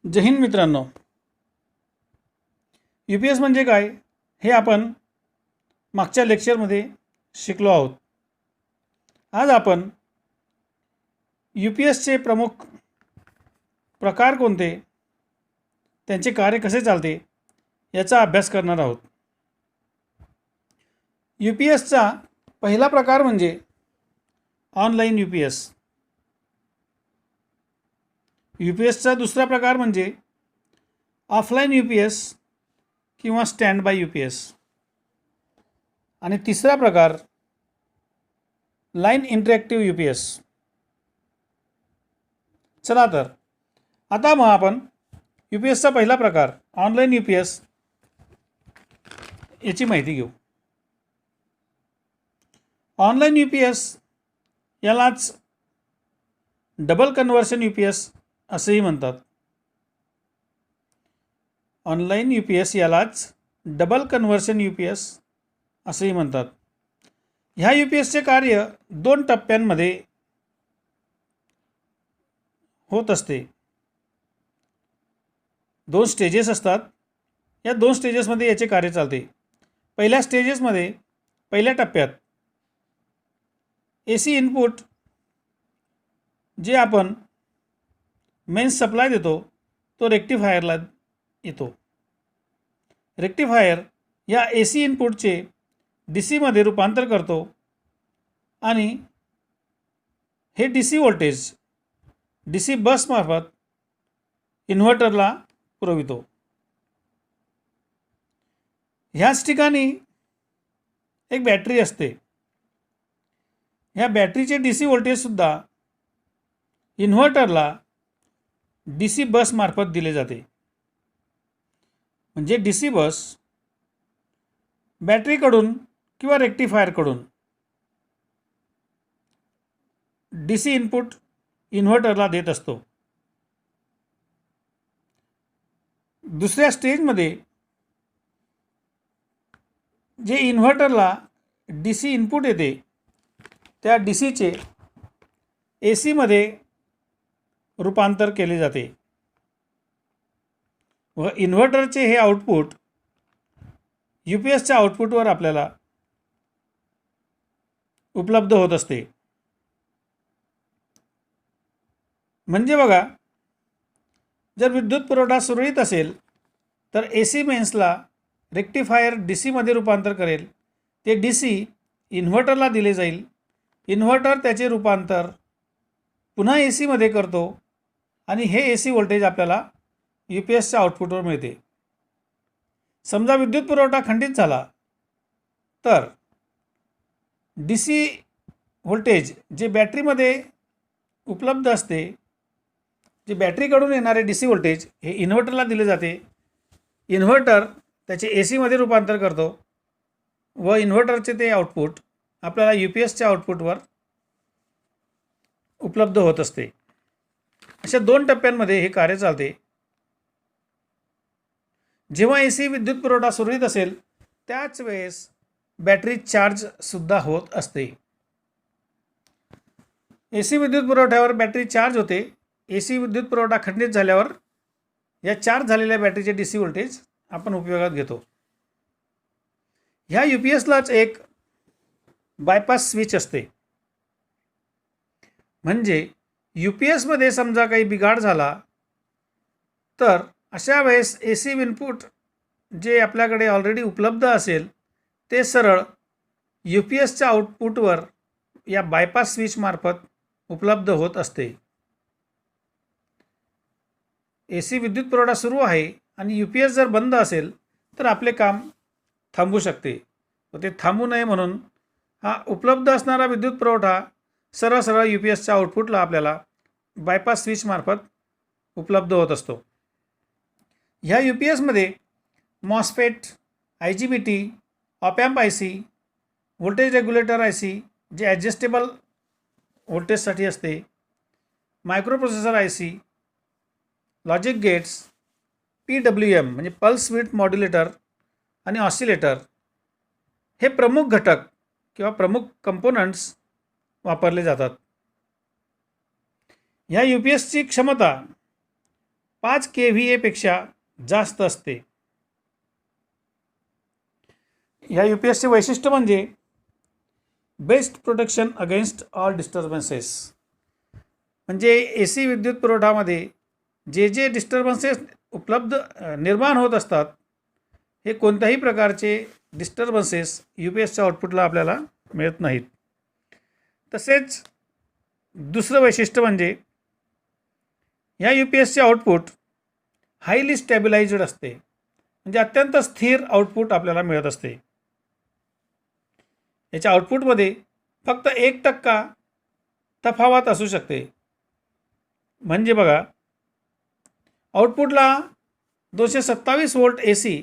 जय हिंद मित्रांनो, you P S म्हणजे काय हे आपण मागच्या लेक्चरमध्ये शिकलो आहोत. आज आपण यू पी एसचे प्रमुख प्रकार कोणते, त्यांचे कार्य कसे चालते याचा अभ्यास करणार आहोत. यू पी एसचा पहिला प्रकार म्हणजे online U P S. U P एसचा दुसरा प्रकार म्हणजे ऑफलाईन यू पी एस किंवा stand by U P S. आणि तिसरा प्रकार line interactive U P S. चला तर आता मग आपण यू पी एसचा पहिला प्रकार ऑनलाईन यू पी एस याची माहिती घेऊ. ऑनलाईन यू पी एस यालाच double conversion you P S असेही म्हणतात. ऑनलाईन यू पी एस यालाच double conversion you P S असेही म्हणतात. ह्या यू पी एसचे कार्य 2 टप्प्यांमध्ये होत असते. 2 स्टेजेस असतात. या 2 स्टेजेसमध्ये याचे कार्य चालते. पहिल्या टप्प्यात ए सी इनपुट जे आपण मेन्स सप्लाय देतो तो रेक्टिफायरला येतो. रेक्टिफायर या ए सी इनपुटचे डी सीमध्ये रूपांतर करतो आणि हे D C voltage D C बसमार्फत इन्व्हर्टरला पुरवितो. ह्याच ठिकाणी एक बॅटरी असते. ह्या बॅटरीचे डी सी व्होल्टेजसुद्धा इन्व्हर्टरला डी सी बसमार्फत दिले जाते. म्हणजे डी सी बस बॅटरीकडून किंवा रेक्टिफायरकडून डी सी इनपुट इन्व्हर्टरला देत असतो. दुसऱ्या स्टेजमध्ये जे इन्व्हर्टरला डी सी इनपुट येते त्या डी सीचे ए सीमध्ये रूपांतर केले जाते व इन्व्हर्टरचे हे आउटपुट यू पी एसच्या आउटपुटवर आपल्याला उपलब्ध होत असते. म्हणजे बघा, जर विद्युत पुरवठा सुरळीत असेल तर ए सी मेन्सला रेक्टिफायर डी सीमध्ये रूपांतर करेल. ते डी सी इन्व्हर्टरला दिले जाईल. इन्व्हर्टर त्याचे रूपांतर पुन्हा ए सीमध्ये करतो आणि हे ए सी व्होल्टेज आपल्याला यू पी एसच्या आउटपुटवर मिळते. समजा विद्युत पुरवठा खंडित झाला तर डी सी व्होल्टेज जे बॅटरीमध्ये उपलब्ध असते, जे बॅटरीकडून येणारे डी सी व्होल्टेज हे इन्व्हर्टरला दिले जाते. इन्व्हर्टर त्याचे ए सीमध्ये रूपांतर करतो व इन्व्हर्टरचे ते आउटपुट आपल्याला यू पी एसच्या आउटपुटवर उपलब्ध होत असते. अशा 2 टप्प्यांमध्ये हे कार्य चालते. जेव्हा ए सी विद्युत पुरवठा सुरळीत असेल त्याच वेळेस बॅटरी चार्जसुद्धा होत असते. ए सी विद्युत पुरवठ्यावर बॅटरी चार्ज होते. ए सी विद्युत पुरवठा खंडित झाल्यावर या चार्ज झालेल्या बॅटरीचे डी सी व्होल्टेज आपण उपयोगात घेतो. ह्या यू पी एसलाच एक बायपास स्विच असते. म्हणजे यू पी एसमध्ये समजा काही बिघाड झाला तर अशा वेळेस ए सी इनपुट जे आपल्याकडे ऑलरेडी उपलब्ध असेल ते सरळ यू पी एसच्या आउटपुटवर या बायपास स्विचमार्फत उपलब्ध होत असते. ए सी विद्युत पुरवठा सुरू आहे आणि यू पी एस जर बंद असेल तर आपले काम थांबू शकते व ते थांबू नये म्हणून हा उपलब्ध असणारा विद्युत पुरवठा सरळ यू पी एसच्या आउटपुटला आपल्याला बायपास स्विचमार्फत उपलब्ध होत असतो. ह्या यू पी एसमध्ये MOSFET, I G B T, op amp I C, voltage regulator I C जे ॲडजस्टेबल व्होल्टेजसाठी असते, microprocessor I C, logic gates, P W M म्हणजे पल्स विड्थ मॉड्युलेटर आणि ऑसिलेटर हे प्रमुख घटक किंवा प्रमुख कंपोनंट्स वापरले जातात. ह्या यू पी एसची क्षमता 5 kVA पेक्षा जास्त असते. या UPSचे वैशिष्ट्य म्हणजे best protection against all disturbances. म्हणजे AC विद्युत पुरवठामध्ये जे डिस्टर्बन्सेस निर्माण होत असतात, हे कोणत्याही प्रकारचे डिस्टर्बन्सेस UPSच्या आउटपुटला आपल्याला मिळत नाहीत. तसेच दुसरं वैशिष्ट्य म्हणजे या UPSचे आउटपुट हायली स्टॅबिलाइज्ड असते. म्हणजे अत्यंत स्थिर आउटपुट आपल्याला मिळत असते. याच्या आउटपुटमध्ये फक्त 1% तफावत असू शकते. म्हणजे बघा, आउटपुटला 227 व्होल्ट AC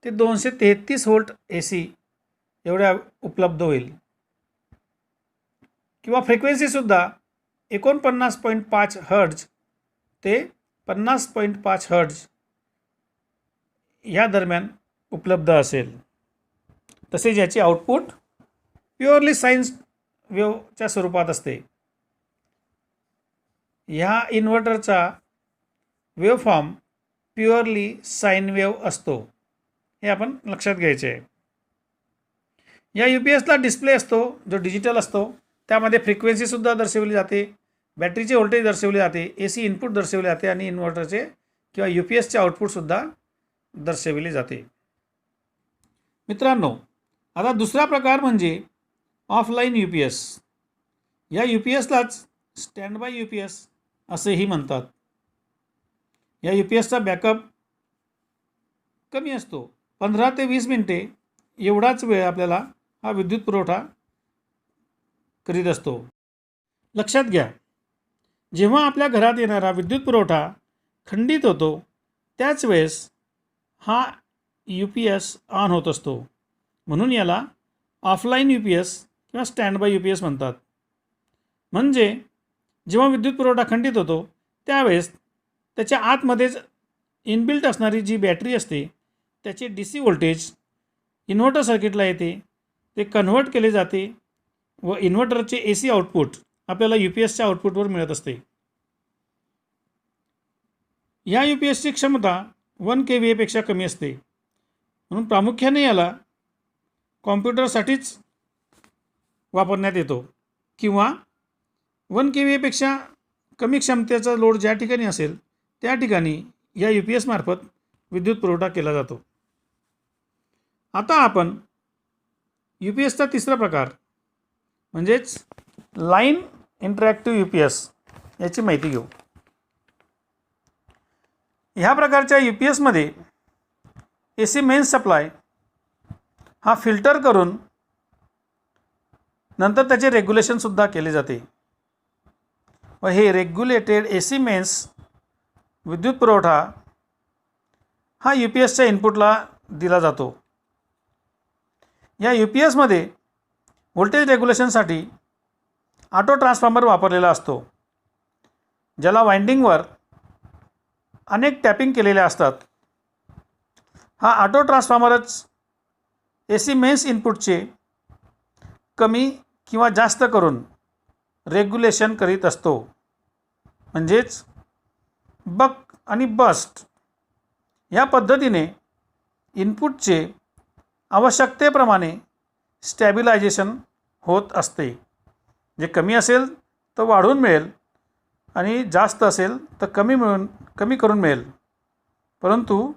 ते 233 व्होल्ट AC एवढ्या उपलब्ध होईल. किंवा फ्रिक्वेन्सीसुद्धा 49.5 हर्ट्ज ते 50.5 हर्ट्ज या दरम्यान उपलब्ध असेल. तसेच याचे आउटपुट प्युअरली साईन वेव्हच्या स्वरूपात असते. ह्या इन्व्हर्टरचा wave form purely sine wave असतो, हे आपण लक्षात घ्यायचे आहे. या UPSला डिस्प्ले असतो जो डिजिटल असतो. त्यामध्ये फ्रिक्वेन्सीसुद्धा दर्शवली जाते, बॅटरीचे व्होल्टेज दर्शवले जाते, AC इनपुट दर्शवले जाते आणि इन्व्हर्टरचे किंवा UPSचे आउटपुटसुद्धा दर्शविले जाते. मित्रांनो, आता दुसरा प्रकार म्हणजे ऑफलाईन UPS. या UPSलाच स्टँड बाय UPS असेही म्हणतात. या UPSचा बॅकअप कमी असतो. 15 ते 20 मिनिटे एवढाच वेळ आपल्याला हा विद्युत पुरवठा करीत असतो. लक्षात घ्या, जेव्हा आपल्या घरात येणारा विद्युत पुरवठा खंडित होतो त्याच वेळेस हा UPS ऑन होत असतो. म्हणून याला ऑफलाईन UPS किंवा स्टँड बाय UPS म्हणतात. म्हणजे जेव्हा विद्युत पुरवठा खंडित होतो त्यावेळेस त्याच्या आतमध्येच इनबिल्ट असणारी जी बॅटरी असते त्याचे DC व्होल्टेज इन्व्हर्टर सर्किटला येते, ते कन्व्हर्ट केले जाते व इन्व्हर्टरचे AC आउटपुट आपल्याला UPSच्या आउटपुटवर मिळत असते. या UPSची क्षमता 1 kVA पेक्षा कमी असते. म्हणून प्रामुख्याने याला कॉम्प्युटरसाठीच वापरण्यात येतो किंवा 1 kVA पेक्षा कमी क्षमतेचा लोड ज्या ठिकाणी असेल त्या ठिकाणी या UPS मार्फत विद्युत पुरवठा केला जातो. आता आपण UPSचा तिसरा प्रकार म्हणजेच लाईन इंटरॅक्टिव्ह UPS याची माहिती घेऊ. ह्या प्रकारच्या UPSमध्ये AC मेन्स सप्लाय हा फिल्टर करून नंतर त्याचे रेग्युलेशनसुद्धा केले जाते व हे रेग्युलेटेड AC मेन्स विद्युत पुरवठा हा UPSच्या इनपुटला दिला जातो. या UPSमध्ये व्होल्टेज रेग्युलेशनसाठी ऑटो ट्रान्सफॉर्मर वापरलेला असतो, ज्याला वाइंडिंगवर अनेक टॅपिंग केलेल्या असतात. हा ऑटो ट्रान्सफॉर्मरच AC मेन्स इनपुटचे कमी किंवा जास्त करून रेग्युलेशन करीत असतो. म्हणजेच बक आणि बस्ट या पद्धतीने इनपुटचे आवश्यकतेप्रमाणे स्टॅबिलायझेशन होत असते. जे कमी असेल तर वाढवून मिळेल आणि जास्त असेल तर कमी करून मिळेल. परंतु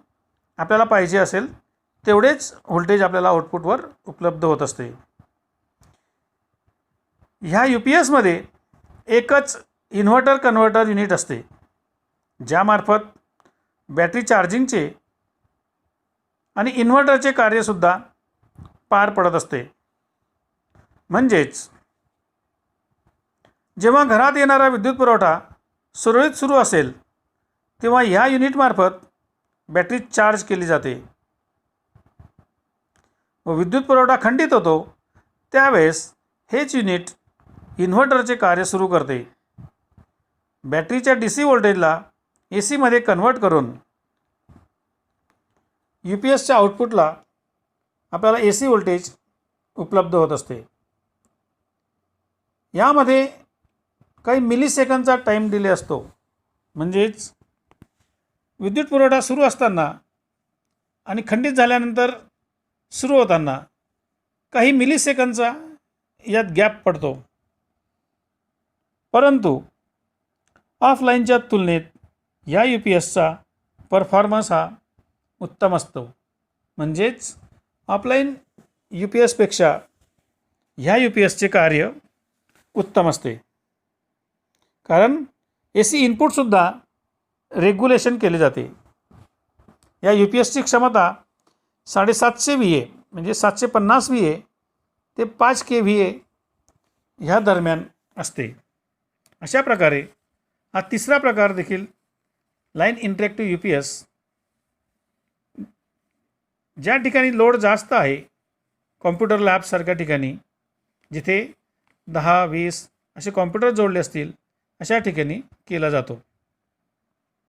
आपल्याला पाहिजे असेल तेवढेच व्होल्टेज आपल्याला आउटपुटवर उपलब्ध होत असते. ह्या UPSमध्ये एकच इन्व्हर्टर कन्व्हर्टर युनिट असते, ज्यामार्फत बॅटरी चार्जिंगचे आणि इन्व्हर्टरचे कार्यसुद्धा पार पडत असते. म्हणजेच जेव्हा घरात येणारा विद्युत पुरवठा सुरळीत सुरू असेल तेव्हा ह्या युनिटमार्फत बॅटरी चार्ज केली जाते व विद्युत पुरवठा खंडित होतो त्यावेळेस हेच युनिट इन्व्हर्टरचे कार्य सुरू करते. बॅटरीच्या DC व्होल्टेजला AC मध्ये कन्व्हर्ट करून UPSच्या आउटपुटला आपल्याला AC व्होल्टेज उपलब्ध होत असते. यामध्ये काही मिलीसेकंदचा टाईम डिले असतो. म्हणजेच विद्युत पुरवठा सुरू असताना आणि खंडित झाल्यानंतर सुरू होताना काही मिलीसेकंदचा यात गॅप पडतो, परंतु ऑफलाईनच्या तुलनेत या यू पी एसचा परफॉर्मन्स हा उत्तम असतो. म्हणजेच ऑफलाईन यू पी एसपेक्षा ह्या यू पी एसचे कार्य उत्तम असते, कारण ए सी इनपुटसुद्धा रेग्युलेशन केले जाते. या यू पी एसची क्षमता 750 VA म्हणजे 750 VA ते 5 kVA ह्या दरम्यान असते. अशा प्रकारे हा तिसरा प्रकार देखील line interactive U P S, ज्या ठिकाणी लोड जास्त आहे, कॉम्प्युटर लॅबसारख्या ठिकाणी जिथे 10-20 असे कॉम्प्युटर जोडले असतील अशा ठिकाणी केला जातो.